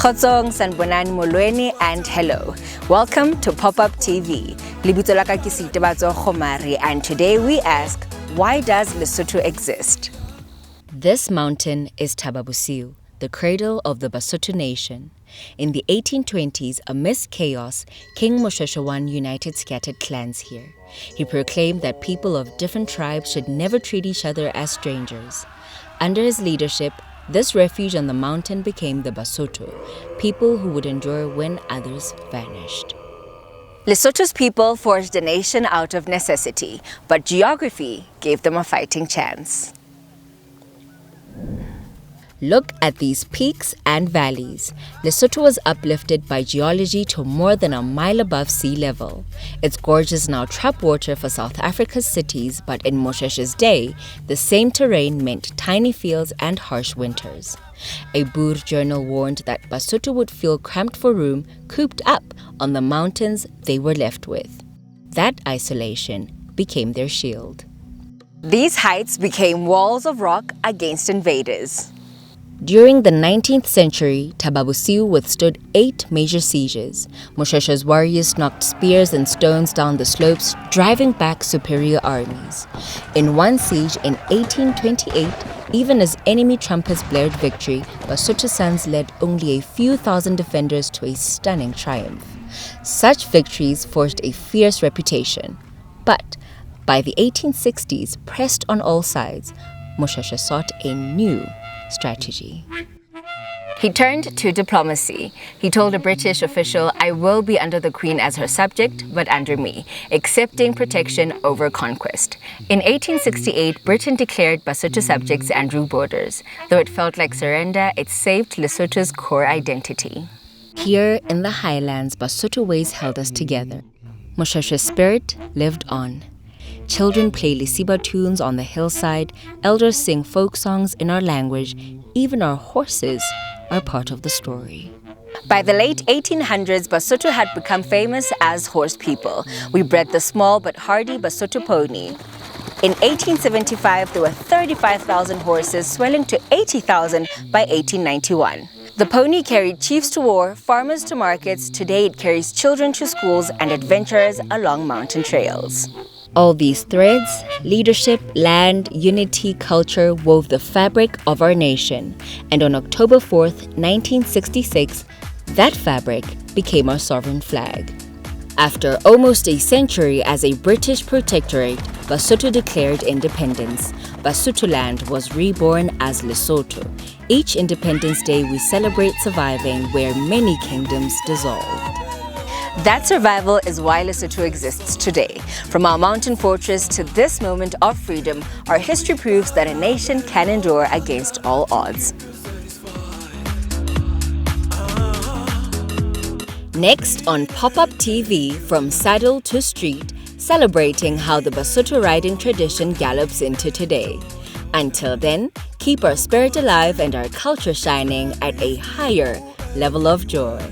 Kgotsong, Sanbonani Molweni, and hello. Welcome to PopUp TV. Libitso la ka ke Seitebatso Khomari, and today we ask, why does Lesotho exist? This mountain is Thaba Bosiu, the cradle of the Basotho nation. In the 1820s, amidst chaos, King Moshoeshoe I united scattered clans here. He proclaimed that people of different tribes should never treat each other as strangers. Under his leadership, this refuge on the mountain became the Basotho, people who would endure when others vanished. Lesotho's people forged a nation out of necessity, but geography gave them a fighting chance. Look at these peaks and valleys. Lesotho was uplifted by geology to more than a mile above sea level. Its gorges now trap water for South Africa's cities, but in Moshoeshoe's day, the same terrain meant tiny fields and harsh winters. A Boer journal warned that Basotho would feel cramped for room, cooped up on the mountains they were left with. That isolation became their shield. These heights became walls of rock against invaders. During the 19th century, Thaba Bosiu withstood 8 major sieges. Moshoeshoe's warriors knocked spears and stones down the slopes, driving back superior armies. In one siege in 1828, even as enemy trumpets blared victory, Basotho sons led only a few thousand defenders to a stunning triumph. Such victories forged a fierce reputation. But by the 1860s, pressed on all sides, Moshoeshoe sought a new strategy. He turned to diplomacy. He told a British official, "I will be under the Queen as her subject, but under me," accepting protection over conquest. In 1868, Britain declared Basotho subjects and drew borders. Though it felt like surrender, it saved Lesotho's core identity. Here in the highlands, Basotho ways held us together. Moshoeshoe's spirit lived on. Children play Lisiba tunes on the hillside, elders sing folk songs in our language, even our horses are part of the story. By the late 1800s, Basotho had become famous as horse people. We bred the small but hardy Basotho pony. In 1875, there were 35,000 horses, swelling to 80,000 by 1891. The pony carried chiefs to war, farmers to markets. Today it carries children to schools and adventurers along mountain trails. All these threads, leadership, land, unity, culture, wove the fabric of our nation. And on October 4th, 1966, that fabric became our sovereign flag. After almost a century as a British protectorate, Basotho declared independence. Basotho land was reborn as Lesotho. Each Independence Day we celebrate surviving where many kingdoms dissolved. That survival is why Lesotho exists today. From our mountain fortress to this moment of freedom, our history proves that a nation can endure against all odds. Next on PopUp TV, from saddle to street, celebrating how the Basotho riding tradition gallops into today. Until then, keep our spirit alive and our culture shining at a higher level of joy.